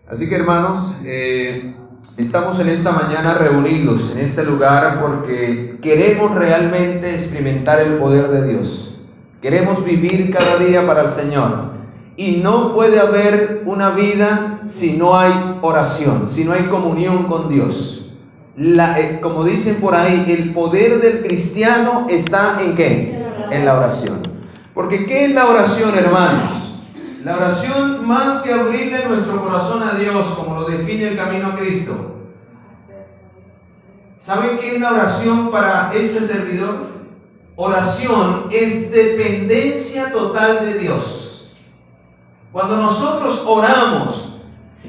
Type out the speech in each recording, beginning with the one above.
Así que hermanos, estamos en esta mañana reunidos en este lugar porque queremos realmente experimentar el poder de Dios. Queremos vivir cada día para el Señor. Y no puede haber una vida si no hay oración, si no hay comunión con Dios. Como dicen por ahí, el poder del cristiano está ¿en qué? En la oración. Porque ¿qué es la oración, hermanos? La oración, más que abrirle nuestro corazón a Dios, como lo define el camino a Cristo. ¿Saben qué es la oración para este servidor? Oración es dependencia total de Dios. Cuando nosotros oramos,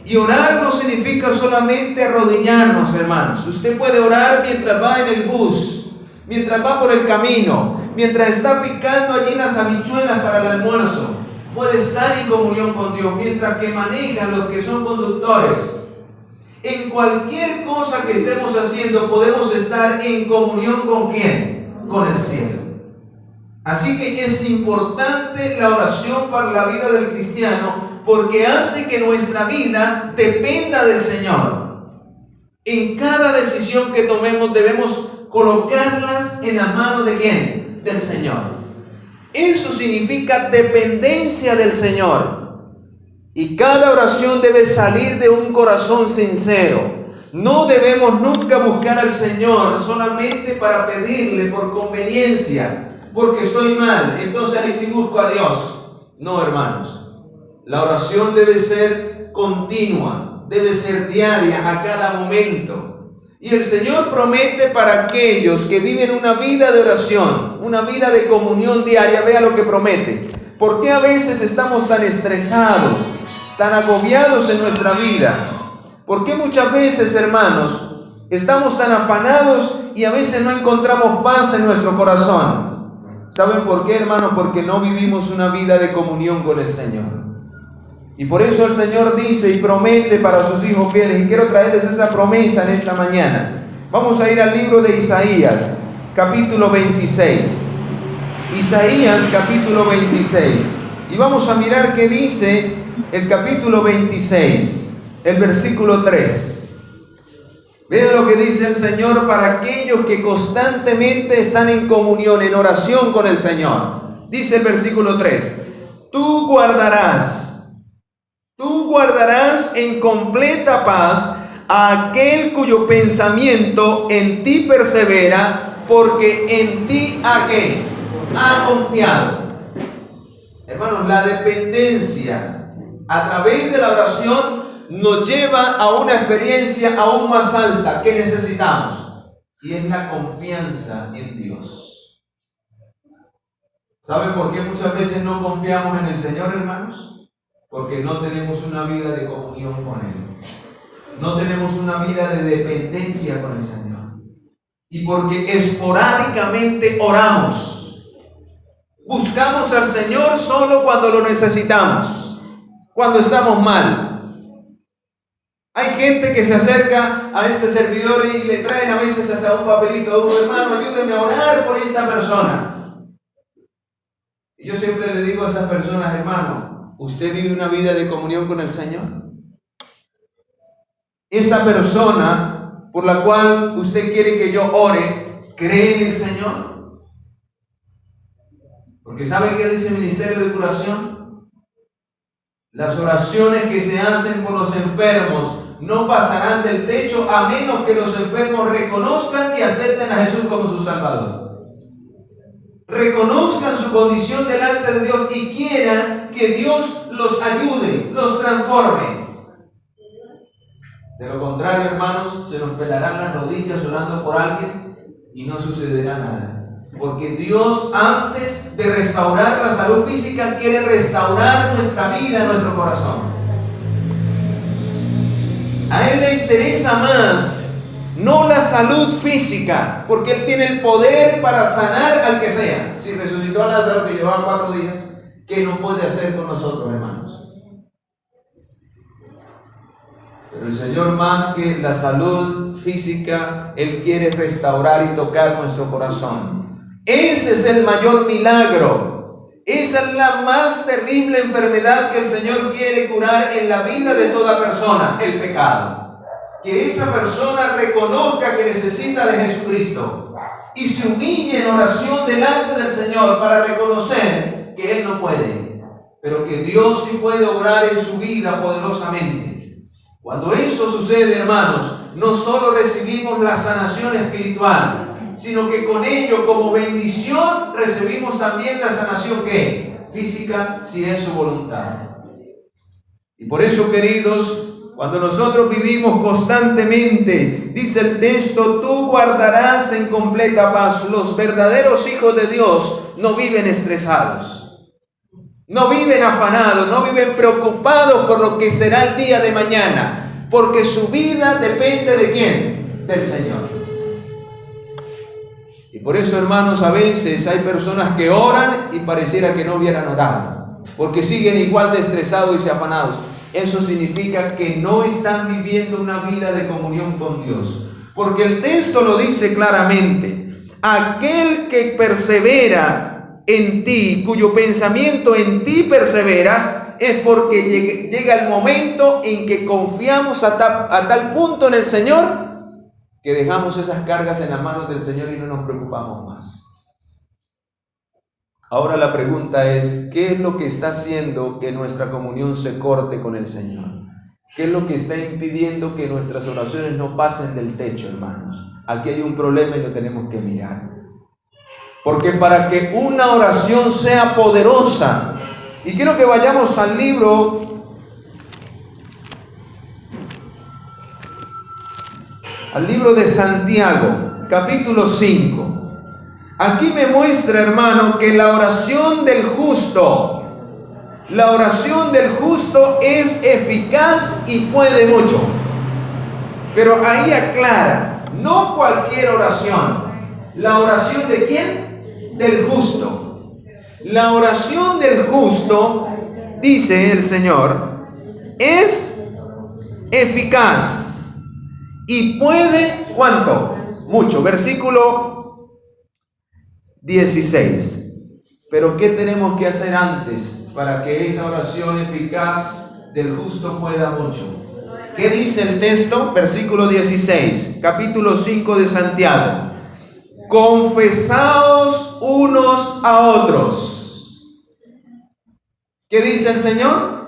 y orar no significa solamente arrodillarnos, hermanos. Usted puede orar mientras va en el bus, mientras va por el camino, mientras está picando allí las habichuelas para el almuerzo. Puede estar en comunión con Dios, mientras que manejan los que son conductores. En cualquier cosa que estemos haciendo podemos estar en comunión ¿con quién? Con el cielo. Así que es importante la oración para la vida del cristiano porque hace que nuestra vida dependa del Señor. En cada decisión que tomemos debemos colocarlas en la mano ¿de quién? Del Señor. Eso significa dependencia del Señor. Y cada oración debe salir de un corazón sincero. No debemos nunca buscar al Señor solamente para pedirle por conveniencia, porque estoy mal, entonces ahí sí busco a Dios. No, hermanos. La oración debe ser continua, debe ser diaria a cada momento. Y el Señor promete para aquellos que viven una vida de oración, una vida de comunión diaria. Vea lo que promete. ¿Por qué a veces estamos tan estresados, tan agobiados en nuestra vida? ¿Por qué muchas veces, hermanos, estamos tan afanados y a veces no encontramos paz en nuestro corazón? ¿Saben por qué, hermanos? Porque no vivimos una vida de comunión con el Señor. Y por eso el Señor dice y promete para sus hijos fieles, y quiero traerles esa promesa en esta mañana. Vamos a ir al libro de Isaías, capítulo 26. Isaías, capítulo 26. Y vamos a mirar qué dice el capítulo 26, el versículo 3. Vean lo que dice el Señor para aquellos que constantemente están en comunión, en oración con el Señor. Dice el versículo 3. Tú guardarás en completa paz a aquel cuyo pensamiento en ti persevera, porque en ti ha confiado. Hermanos, la dependencia a través de la oración nos lleva a una experiencia aún más alta que necesitamos, y es la confianza en Dios. ¿Saben por qué muchas veces no confiamos en el Señor, hermanos? Porque no tenemos una vida de comunión con Él. No tenemos una vida de dependencia con el Señor. Y porque esporádicamente oramos. Buscamos al Señor solo cuando lo necesitamos, cuando estamos mal. Hay gente que se acerca a este servidor y le traen a veces hasta un papelito: hermano, ayúdeme a orar por esta persona. Y yo siempre le digo a esas personas: hermano, ¿usted vive una vida de comunión con el Señor? Esa persona por la cual usted quiere que yo ore, ¿cree en el Señor? Porque ¿saben qué dice el Ministerio de Curación? Las oraciones que se hacen por los enfermos no pasarán del techo a menos que los enfermos reconozcan y acepten a Jesús como su Salvador. Reconozcan su condición delante de Dios y quieran que Dios los ayude, los transforme. De lo contrario, hermanos, se nos pelarán las rodillas orando por alguien y no sucederá nada. Porque Dios, antes de restaurar la salud física, quiere restaurar nuestra vida, nuestro corazón. A Él le interesa más no la salud física, porque Él tiene el poder para sanar al que sea. Si resucitó a Lázaro, que llevaba 4 días, ¿qué no puede hacer con nosotros, hermanos? Pero el Señor, más que la salud física, Él quiere restaurar y tocar nuestro corazón. Ese es el mayor milagro. Esa es la más terrible enfermedad que el Señor quiere curar en la vida de toda persona, el pecado. Que esa persona reconozca que necesita de Jesucristo y se humille en oración delante del Señor para reconocer que Él no puede, pero que Dios sí puede obrar en su vida poderosamente. Cuando eso sucede, hermanos, no solo recibimos la sanación espiritual, sino que con ello, como bendición, recibimos también la sanación ¿qué? Física, si es su voluntad. Y por eso, queridos, cuando nosotros vivimos constantemente, dice el texto, tú guardarás en completa paz. Los verdaderos hijos de Dios no viven estresados, no viven afanados, no viven preocupados por lo que será el día de mañana, porque su vida depende ¿de quién? Del Señor. Y por eso, hermanos, a veces hay personas que oran y pareciera que no hubieran orado, porque siguen igual de estresados y afanados. Eso significa que no están viviendo una vida de comunión con Dios, porque el texto lo dice claramente: aquel que persevera en ti, cuyo pensamiento en ti persevera, es porque llega el momento en que confiamos a tal punto en el Señor que dejamos esas cargas en las manos del Señor y no nos preocupamos más. Ahora la pregunta es, ¿qué es lo que está haciendo que nuestra comunión se corte con el Señor? ¿Qué es lo que está impidiendo que nuestras oraciones no pasen del techo, hermanos? Aquí hay un problema y lo tenemos que mirar. Porque para que una oración sea poderosa, y quiero que vayamos al libro de Santiago, capítulo 5. Aquí me muestra, hermano, que la oración del justo es eficaz y puede mucho. Pero ahí aclara, no cualquier oración. ¿La oración de quién? Del justo. La oración del justo, dice el Señor, es eficaz y puede, ¿cuánto? Mucho. Versículo 16. Pero ¿qué tenemos que hacer antes para que esa oración eficaz del justo pueda mucho? ¿Qué dice el texto? Versículo 16, capítulo 5 de Santiago. Confesaos unos a otros. ¿Qué dice el Señor?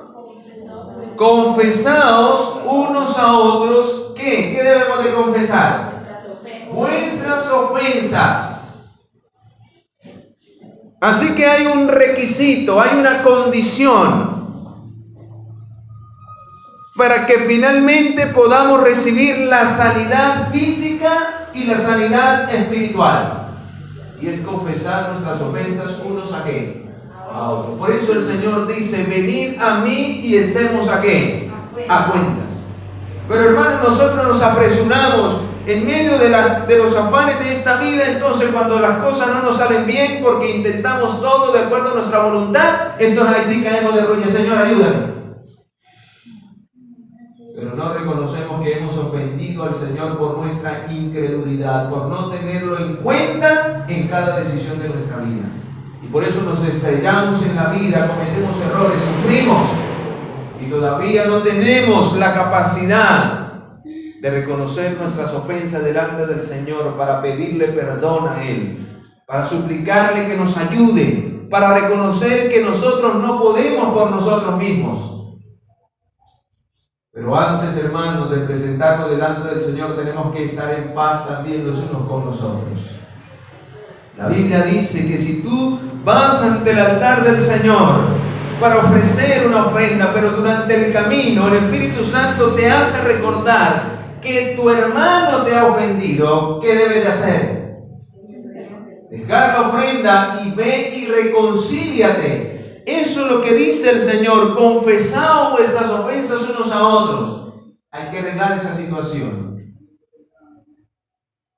Confesaos unos a otros. ¿Qué? ¿Qué debemos de confesar? Vuestras ofensas. Así que hay un requisito, hay una condición para que finalmente podamos recibir la sanidad física y la sanidad espiritual. Y es confesar nuestras ofensas unos a qué? A otros. Por eso el Señor dice, venid a mí y estemos a qué? A cuentas. Pero hermanos, nosotros nos apresuramos en medio de los afanes de esta vida. Entonces cuando las cosas no nos salen bien porque intentamos todo de acuerdo a nuestra voluntad, entonces ahí sí caemos de rodillas: Señor, ayúdame. Pero no reconocemos que hemos ofendido al Señor por nuestra incredulidad, por no tenerlo en cuenta en cada decisión de nuestra vida. Y por eso nos estrellamos en la vida, cometemos errores, sufrimos, y todavía no tenemos la capacidad de reconocer nuestras ofensas delante del Señor para pedirle perdón a Él, para suplicarle que nos ayude, para reconocer que nosotros no podemos por nosotros mismos. Pero antes, hermanos, de presentarnos delante del Señor, tenemos que estar en paz también los unos con los otros. La Biblia dice que si tú vas ante el altar del Señor para ofrecer una ofrenda, pero durante el camino el Espíritu Santo te hace recordar que tu hermano te ha ofendido, ¿qué debe de hacer? Dejar la ofrenda y ve y reconcíliate. Eso es lo que dice el Señor: confesaos vuestras ofensas unos a otros. Hay que arreglar esa situación.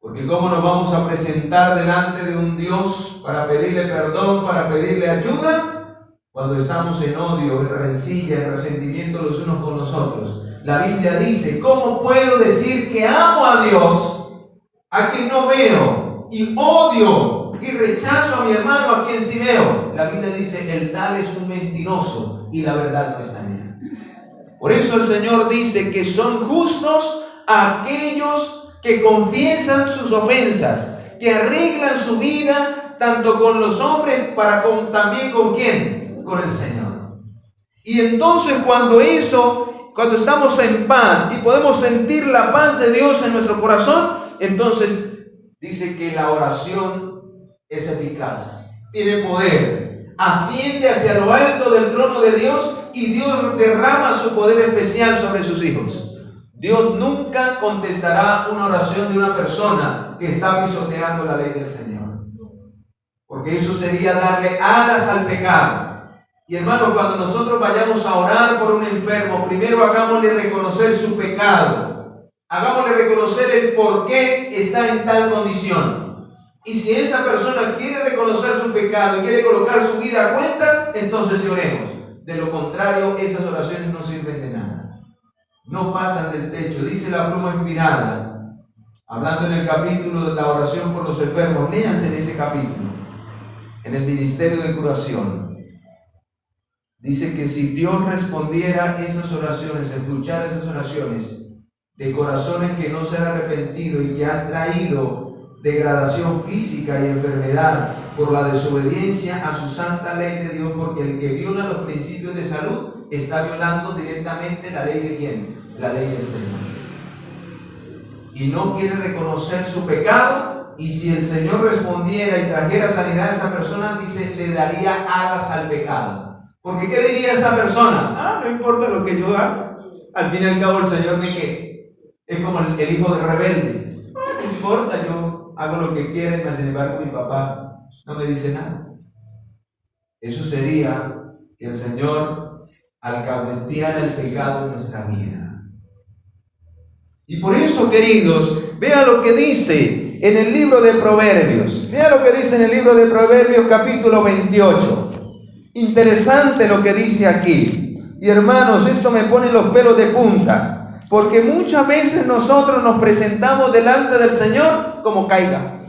Porque ¿cómo nos vamos a presentar delante de un Dios para pedirle perdón, para pedirle ayuda, cuando estamos en odio, en rencilla, en resentimiento los unos con los otros? La Biblia dice: ¿cómo puedo decir que amo a Dios a quien no veo, y odio y rechazo a mi hermano a quien sí veo. La Biblia dice, el tal es un mentiroso y la verdad no está en él. Por eso el Señor dice que son justos aquellos que confiesan sus ofensas, que arreglan su vida tanto con los hombres también con ¿quién? Con el Señor. Y entonces cuando estamos en paz y podemos sentir la paz de Dios en nuestro corazón, entonces dice que la oración es eficaz, tiene poder, asciende hacia lo alto del trono de Dios y Dios derrama su poder especial sobre sus hijos. Dios nunca contestará una oración de una persona que está pisoteando la ley del Señor, porque eso sería darle alas al pecado. Y hermano, cuando nosotros vayamos a orar por un enfermo, primero hagámosle reconocer su pecado, hagámosle reconocer el por qué está en tal condición. Y si esa persona quiere reconocer su pecado y quiere colocar su vida a cuentas, entonces oremos. De lo contrario, esas oraciones no sirven de nada. No pasan del techo. Dice la pluma inspirada, hablando en el capítulo de la oración por los enfermos, léanse en ese capítulo, en el ministerio de curación. Dice que si Dios respondiera esas oraciones, escuchara esas oraciones de corazones que no se han arrepentido y que han traído degradación física y enfermedad por la desobediencia a su santa ley de Dios, porque el que viola los principios de salud está violando directamente la ley de ¿quién? La ley del Señor. Y no quiere reconocer su pecado, y si el Señor respondiera y trajera sanidad a esa persona, dice, le daría alas al pecado. Porque ¿qué diría esa persona? No importa lo que yo haga, al fin y al cabo el Señor me que es como el hijo de rebelde. No importa, yo hago lo que quiera, y sin embargo mi papá no me dice nada. Eso sería que el Señor alcahueteara el pecado en nuestra vida. Y por eso, queridos, vea lo que dice en el libro de Proverbios. Vea lo que dice en el libro de Proverbios capítulo 28. Interesante lo que dice aquí. Y hermanos, esto me pone los pelos de punta, porque muchas veces nosotros nos presentamos delante del Señor como caiga.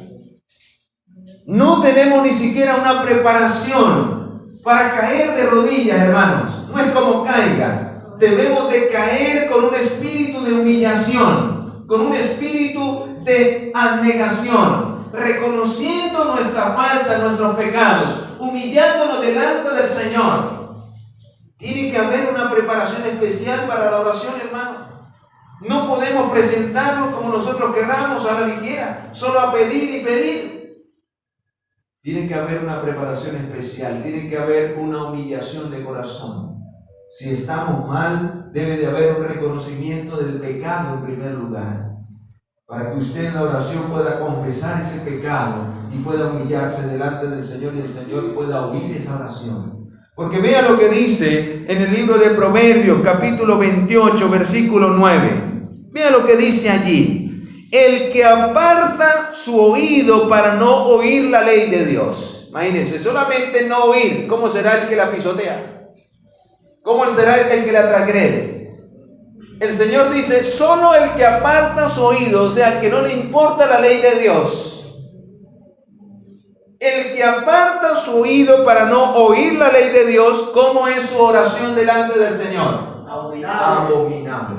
No tenemos ni siquiera una preparación para caer de rodillas, hermanos. No es como caiga. Debemos de caer con un espíritu de humillación, con un espíritu de abnegación, reconociendo nuestra falta, nuestros pecados, humillándonos delante del Señor. Tiene que haber una preparación especial para la oración, hermano. No podemos presentarnos como nosotros querramos a la ligera, solo a pedir y pedir. Tiene que haber una preparación especial, tiene que haber una humillación de corazón. Si estamos mal, debe de haber un reconocimiento del pecado en primer lugar, para que usted en la oración pueda confesar ese pecado y pueda humillarse delante del Señor y el Señor pueda oír esa oración. Porque vea lo que dice en el libro de Proverbios, capítulo 28, versículo 9. Vea lo que dice allí. El que aparta su oído para no oír la ley de Dios. Imagínense, solamente no oír, ¿cómo será el que la pisotea? ¿Cómo será el que la transgrede? El Señor dice, solo el que aparta su oído, o sea, que no le importa la ley de Dios. El que aparta su oído para no oír la ley de Dios, ¿cómo es su oración delante del Señor? Abominable. Abominable.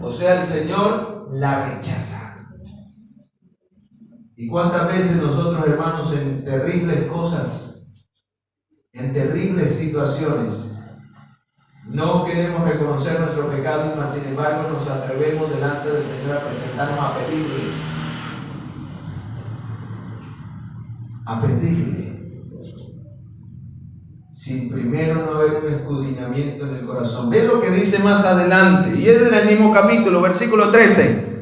O sea, el Señor la rechaza. ¿Y cuántas veces nosotros, hermanos, en terribles cosas, en terribles situaciones, no queremos reconocer nuestro pecado y más sin embargo nos atrevemos delante del Señor a presentarnos a pedirle, sin primero no haber un escudriñamiento en el corazón? Ve lo que dice más adelante, y es en el mismo capítulo, versículo 13.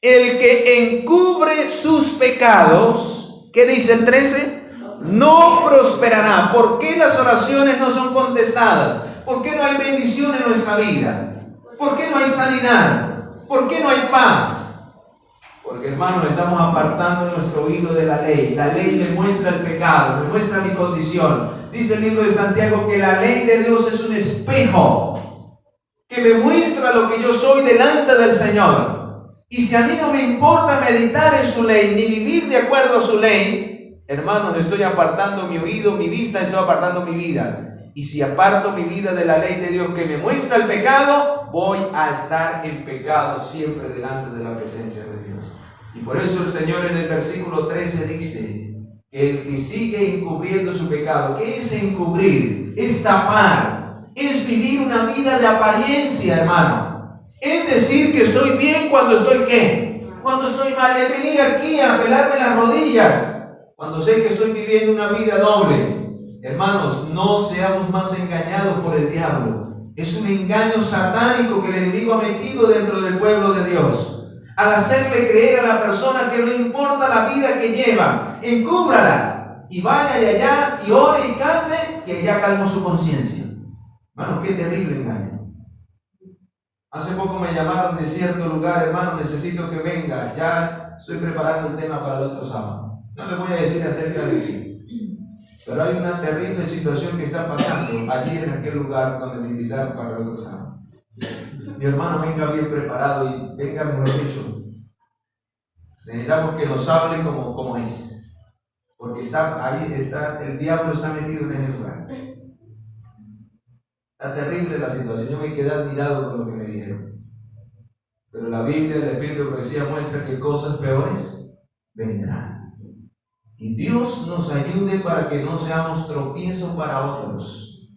El que encubre sus pecados, ¿qué dice el 13? No prosperará. ¿Por qué las oraciones no son contestadas? ¿Por qué no hay bendición en nuestra vida? ¿Por qué no hay sanidad? ¿Por qué no hay paz? Porque, hermanos, estamos apartando nuestro oído de la ley. La ley me muestra el pecado, me muestra mi condición. Dice el libro de Santiago que la ley de Dios es un espejo que me muestra lo que yo soy delante del Señor. Y si a mí no me importa meditar en su ley, ni vivir de acuerdo a su ley, Hermanos, estoy apartando mi oído, mi vista, estoy apartando mi vida. Y si aparto mi vida de la ley de Dios que me muestra el pecado, voy a estar en pecado siempre delante de la presencia de Dios. Y por eso el Señor en el versículo 13 dice que el que sigue encubriendo su pecado, ¿qué es encubrir? Es tapar, es vivir una vida de apariencia, hermano. Es decir que estoy bien cuando estoy ¿qué? Cuando estoy mal. Es venir aquí a pelarme las rodillas cuando sé que estoy viviendo una vida doble. Hermanos, no seamos más engañados por el diablo. Es un engaño satánico que el enemigo ha metido dentro del pueblo de Dios. Al hacerle creer a la persona que no importa la vida que lleva, encúbrala y vaya allá y ore y cante, que ya calmó su conciencia. Hermano, qué terrible engaño. Hace poco me llamaron de cierto lugar, hermano, necesito que venga. Ya estoy preparando el tema para el otro sábado. No le voy a decir acerca de qué. Pero hay una terrible situación que está pasando allí en aquel lugar donde me invitaron para el otro sábado. Mi hermano venga bien preparado y venga mejor dicho. Necesitamos que nos hable como es. Porque el diablo está metido en ese lugar. Está terrible la situación. Yo me quedé admirado con lo que me dijeron. Pero la Biblia, el Espíritu de Profecía muestra que cosas peores vendrán. Y Dios nos ayude para que no seamos tropiezo para otros.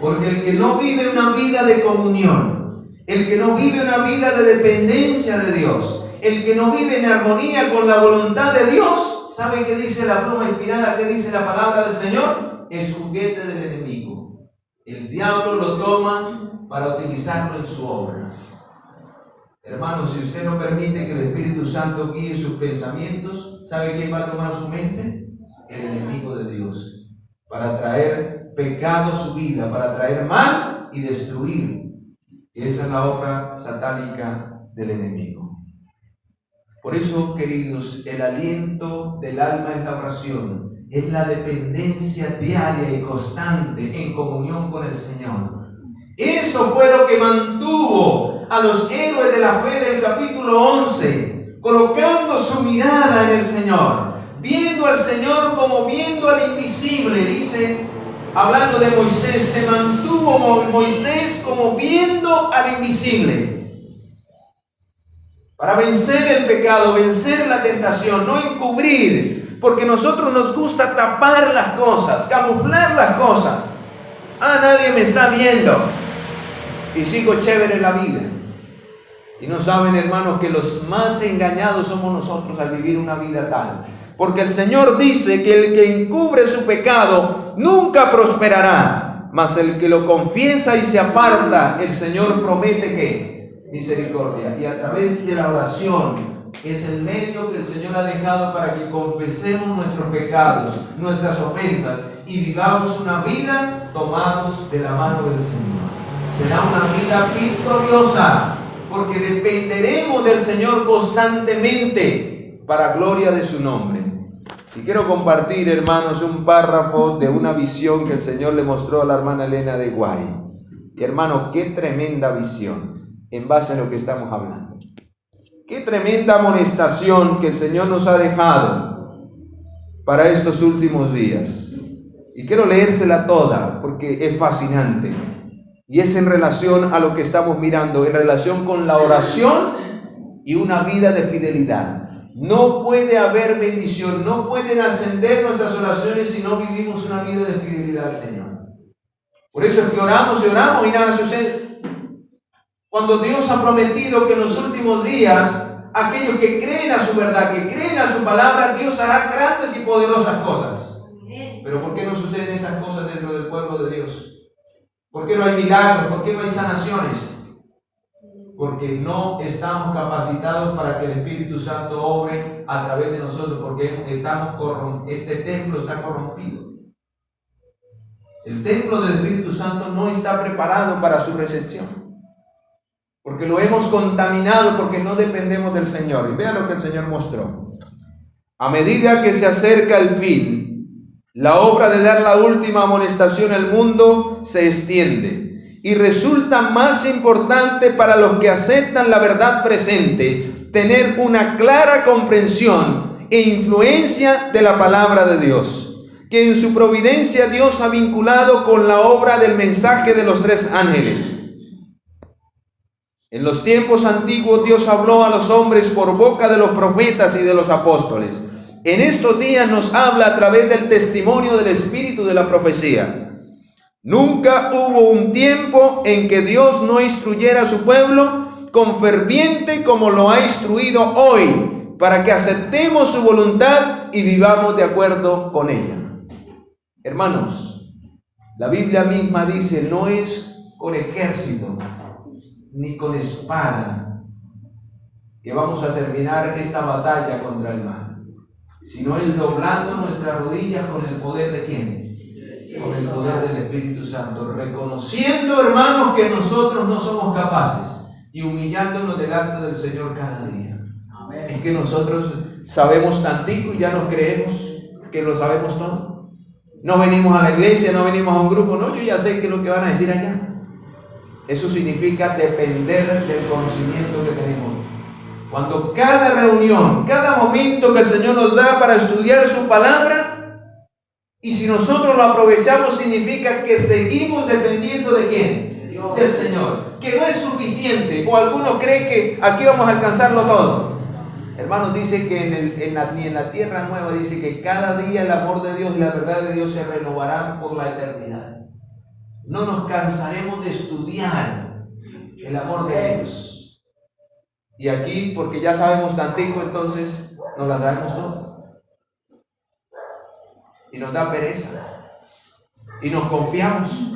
Porque el que no vive una vida de comunión, el que no vive una vida de dependencia de Dios, el que no vive en armonía con la voluntad de Dios, ¿sabe qué dice la pluma inspirada? ¿Qué dice la palabra del Señor? Es juguete del enemigo. El diablo lo toma para utilizarlo en su obra. Hermanos, si usted no permite que el Espíritu Santo guíe sus pensamientos, ¿sabe quién va a tomar su mente? El enemigo de Dios, para traer pecado a su vida, para traer mal y destruir. Y esa es la obra satánica del enemigo. Por eso, queridos, el aliento del alma en la oración es la dependencia diaria y constante en comunión con el Señor. Eso fue lo que mantuvo a los héroes de la fe del capítulo 11, colocando su mirada en el Señor, viendo al Señor como viendo al invisible. Dice, hablando de Moisés, se mantuvo Moisés como viendo al invisible. Para vencer el pecado, vencer la tentación, no encubrir, porque a nosotros nos gusta tapar las cosas, camuflar las cosas. Nadie me está viendo y sigo chévere en la vida. Y no saben, hermanos, que los más engañados somos nosotros al vivir una vida tal. Porque el Señor dice que el que encubre su pecado nunca prosperará, mas el que lo confiesa y se aparta, el Señor promete que misericordia. Y a través de la oración es el medio que el Señor ha dejado para que confesemos nuestros pecados, nuestras ofensas y vivamos una vida tomados de la mano del Señor. Será una vida victoriosa, porque dependeremos del Señor constantemente para gloria de su nombre. Y quiero compartir, hermanos, un párrafo de una visión que el Señor le mostró a la hermana Elena de Guay. Y hermano, qué tremenda visión en base a lo que estamos hablando. Qué tremenda amonestación que el Señor nos ha dejado para estos últimos días. Y quiero leérsela toda porque es fascinante. Y es en relación a lo que estamos mirando, en relación con la oración y una vida de fidelidad. No puede haber bendición, no pueden ascender nuestras oraciones si no vivimos una vida de fidelidad al Señor. Por eso es que oramos y oramos y nada sucede. Cuando Dios ha prometido que en los últimos días, aquellos que creen a su verdad, que creen a su palabra, Dios hará grandes y poderosas cosas. Pero ¿por qué no suceden esas cosas dentro del pueblo de Dios? ¿Por qué no hay milagros? ¿Por qué no hay sanaciones? Porque no estamos capacitados para que el Espíritu Santo obre a través de nosotros, porque este templo está corrompido. El templo del Espíritu Santo no está preparado para su recepción, porque lo hemos contaminado, porque no dependemos del Señor. Y vean lo que el Señor mostró. A medida que se acerca el fin, la obra de dar la última amonestación al mundo se extiende y resulta más importante para los que aceptan la verdad presente tener una clara comprensión e influencia de la palabra de Dios, que en su providencia Dios ha vinculado con la obra del mensaje de los 3 ángeles. En los tiempos antiguos Dios habló a los hombres por boca de los profetas y de los apóstoles. En estos días nos habla a través del testimonio del Espíritu de la profecía. Nunca hubo un tiempo en que Dios no instruyera a su pueblo con ferviente como lo ha instruido hoy, para que aceptemos su voluntad y vivamos de acuerdo con ella. Hermanos, la Biblia misma dice, no es con ejército ni con espada que vamos a terminar esta batalla contra el mal, sino es doblando nuestras rodillas con el poder de ¿quién? Con el poder del Espíritu Santo, reconociendo, hermanos, que nosotros no somos capaces y humillándonos delante del Señor cada día. Amén. Es que nosotros sabemos tantico y ya nos creemos que lo sabemos todo. No venimos a la iglesia, no venimos a un grupo, no, yo ya sé qué es lo que van a decir allá. Eso significa depender del conocimiento que tenemos. Cuando cada reunión, cada momento que el Señor nos da para estudiar su palabra, y si nosotros lo aprovechamos, significa que seguimos dependiendo ¿de quién? Dios. Del Señor. Que no es suficiente, o algunos creen que aquí vamos a alcanzarlo todo. Hermanos, dice que ni en la tierra nueva, dice que cada día el amor de Dios y la verdad de Dios se renovarán por la eternidad. No nos cansaremos de estudiar el amor de Dios. Y aquí, porque ya sabemos tantico, entonces nos la sabemos todos. Y nos da pereza. Y nos confiamos.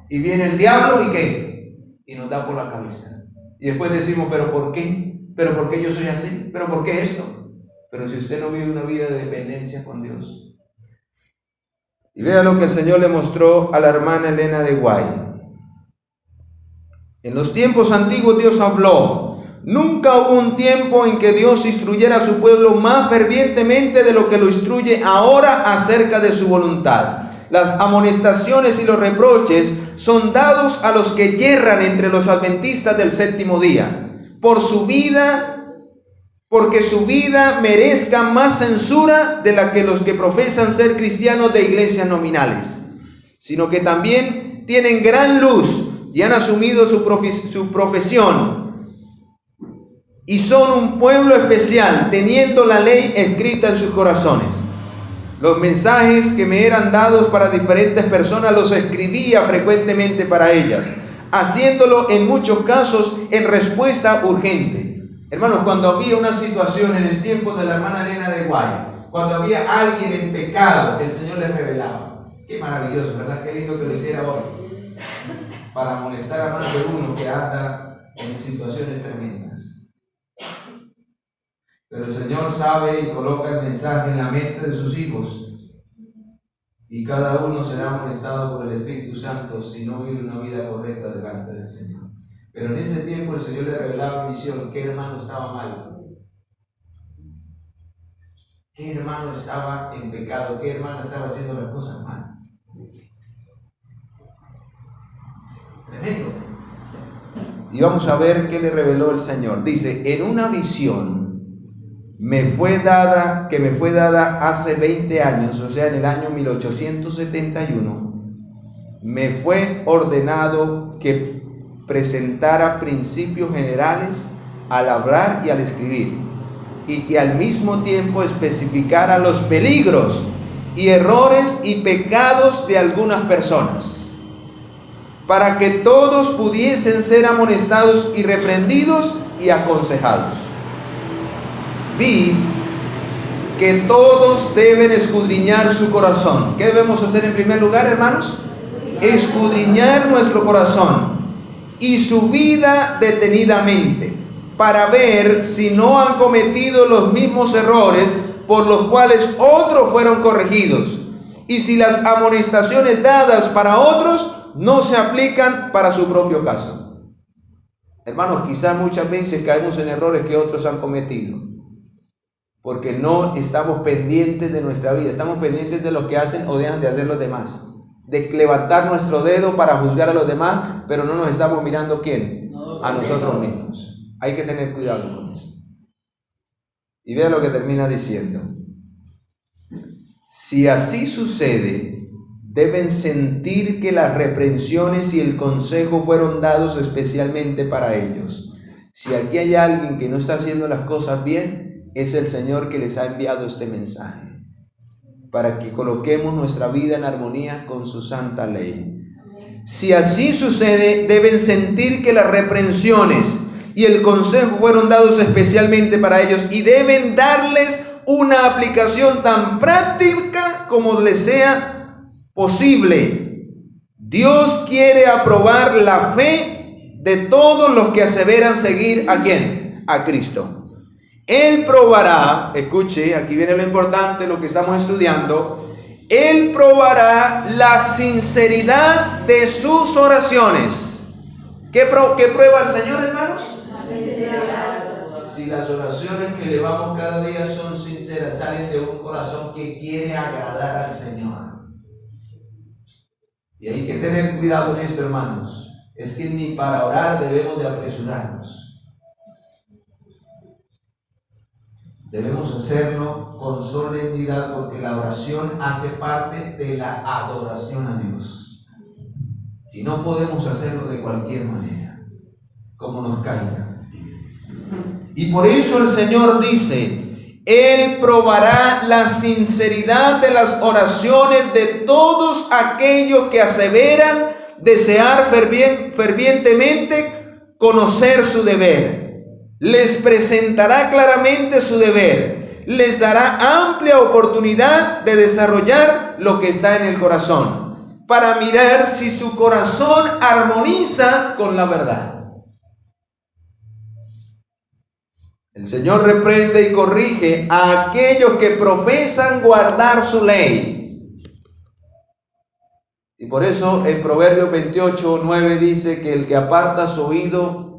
Y viene el diablo y ¿qué? Y nos da por la cabeza. Y después decimos, ¿pero por qué? ¿Pero por qué yo soy así? ¿Pero por qué esto? Pero si usted no vive una vida de dependencia con Dios. Y vea lo que el Señor le mostró a la hermana Elena de Guay. En los tiempos antiguos Dios habló. Nunca hubo un tiempo en que Dios instruyera a su pueblo más fervientemente de lo que lo instruye ahora acerca de su voluntad. Las amonestaciones y los reproches son dados a los que yerran entre los adventistas del séptimo día, porque su vida merezca más censura de la que los que profesan ser cristianos de iglesias nominales, sino que también tienen gran luz y han asumido su profesión y son un pueblo especial, teniendo la ley escrita en sus corazones. Los mensajes que me eran dados para diferentes personas los escribía frecuentemente para ellas, haciéndolo en muchos casos en respuesta urgente. Hermanos, cuando había una situación en el tiempo de la hermana Elena de Guay, cuando había alguien en pecado, el Señor les revelaba. Qué maravilloso, ¿verdad? Qué lindo que lo hiciera hoy, para amonestar a más de uno que anda en situaciones tremendas. Pero el Señor sabe y coloca el mensaje en la mente de sus hijos. Y cada uno será amonestado por el Espíritu Santo si no vive una vida correcta delante del Señor. Pero en ese tiempo el Señor le revelaba en visión qué hermano estaba mal. Qué hermano estaba en pecado. Qué hermana estaba haciendo las cosas mal. Tremendo. Y vamos a ver qué le reveló el Señor. Dice, en una visión que me fue dada hace 20 años, o sea, en el año 1871, me fue ordenado que presentara principios generales al hablar y al escribir, y que al mismo tiempo especificara los peligros y errores y pecados de algunas personas, para que todos pudiesen ser amonestados y reprendidos y aconsejados. Vi que todos deben escudriñar su corazón. ¿Qué debemos hacer en primer lugar, hermanos? Escudriñar nuestro corazón y su vida detenidamente, para ver si no han cometido los mismos errores por los cuales otros fueron corregidos, y si las amonestaciones dadas para otros no se aplican para su propio caso. Hermanos, quizás muchas veces caemos en errores que otros han cometido, porque no estamos pendientes de nuestra vida, estamos pendientes de lo que hacen o dejan de hacer los demás, de levantar nuestro dedo para juzgar a los demás, pero no nos estamos mirando ¿quién? A nosotros mismos. Hay que tener cuidado con eso. Y vean lo que termina diciendo. Si así sucede, deben sentir que las reprensiones y el consejo fueron dados especialmente para ellos. Si aquí hay alguien que no está haciendo las cosas bien, es el Señor que les ha enviado este mensaje, para que coloquemos nuestra vida en armonía con su santa ley. Si así sucede, deben sentir que las reprensiones y el consejo fueron dados especialmente para ellos y deben darles una aplicación tan práctica como les sea posible. Dios quiere aprobar la fe de todos los que aseveran seguir ¿a quién? A Cristo. Él probará, escuche, aquí viene lo importante, lo que estamos estudiando. Él probará la sinceridad de sus oraciones. ¿Qué prueba el Señor, hermanos? La sinceridad. Si las oraciones que elevamos cada día son sinceras, salen de un corazón que quiere agradar al Señor. Y hay que tener cuidado en esto, hermanos. Es que ni para orar debemos de apresurarnos. Debemos hacerlo con solemnidad porque la oración hace parte de la adoración a Dios. Y no podemos hacerlo de cualquier manera, como nos caiga. Y por eso el Señor dice, Él probará la sinceridad de las oraciones de todos aquellos que aseveran desear fervientemente conocer su deber. Les presentará claramente su deber, les dará amplia oportunidad de desarrollar lo que está en el corazón, para mirar si su corazón armoniza con la verdad. El Señor reprende y corrige a aquellos que profesan guardar su ley. Y por eso en Proverbios 28:9 dice que el que aparta su oído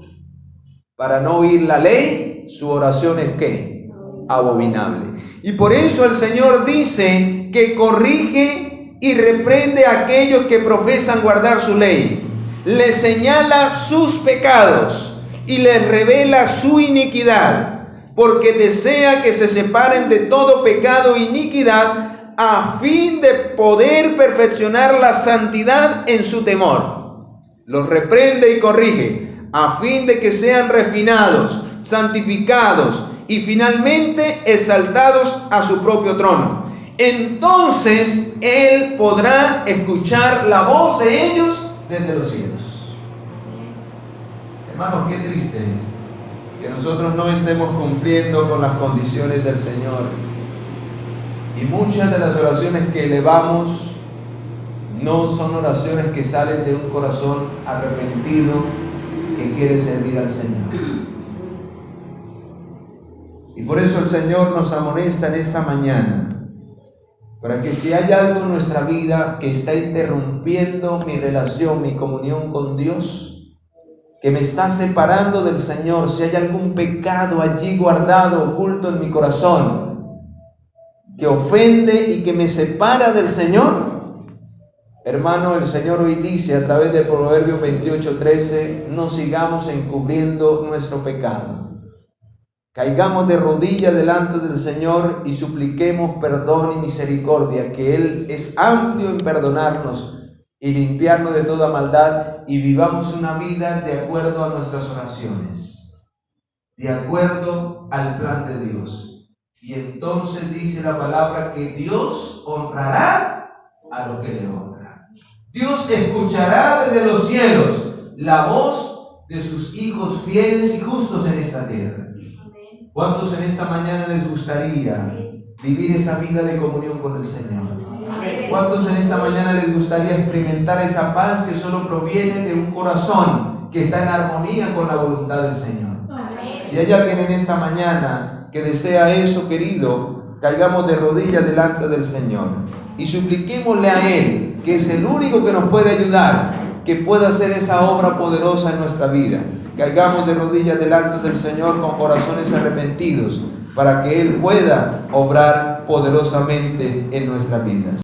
para no oír la ley, su oración es ¿qué? Abominable. Y por eso el Señor dice que corrige y reprende a aquellos que profesan guardar su ley. Les señala sus pecados y les revela su iniquidad, porque desea que se separen de todo pecado e iniquidad a fin de poder perfeccionar la santidad en su temor. Los reprende y corrige a fin de que sean refinados, santificados y finalmente exaltados a su propio trono. Entonces Él podrá escuchar la voz de ellos desde los cielos. Hermanos, qué triste que nosotros no estemos cumpliendo con las condiciones del Señor. Y muchas de las oraciones que elevamos no son oraciones que salen de un corazón arrepentido que quiere servir al Señor. Y por eso el Señor nos amonesta en esta mañana, para que si hay algo en nuestra vida que está interrumpiendo mi relación, mi comunión con Dios, que me está separando del Señor, si hay algún pecado allí guardado, oculto en mi corazón, que ofende y que me separa del Señor, hermano, el Señor hoy dice a través de Proverbios 28:13, no sigamos encubriendo nuestro pecado. Caigamos de rodillas delante del Señor y supliquemos perdón y misericordia, que Él es amplio en perdonarnos y limpiarnos de toda maldad, y vivamos una vida de acuerdo a nuestras oraciones, de acuerdo al plan de Dios. Y entonces dice la palabra que Dios honrará a los que le honran. Dios escuchará desde los cielos la voz de sus hijos fieles y justos en esta tierra. ¿Cuántos en esta mañana les gustaría vivir esa vida de comunión con el Señor? ¿Cuántos en esta mañana les gustaría experimentar esa paz que solo proviene de un corazón que está en armonía con la voluntad del Señor? Si hay alguien en esta mañana que desea eso, querido, caigamos de rodillas delante del Señor y supliquémosle a Él, que es el único que nos puede ayudar, que pueda hacer esa obra poderosa en nuestra vida. Caigamos de rodillas delante del Señor con corazones arrepentidos, para que Él pueda obrar poderosamente en nuestras vidas.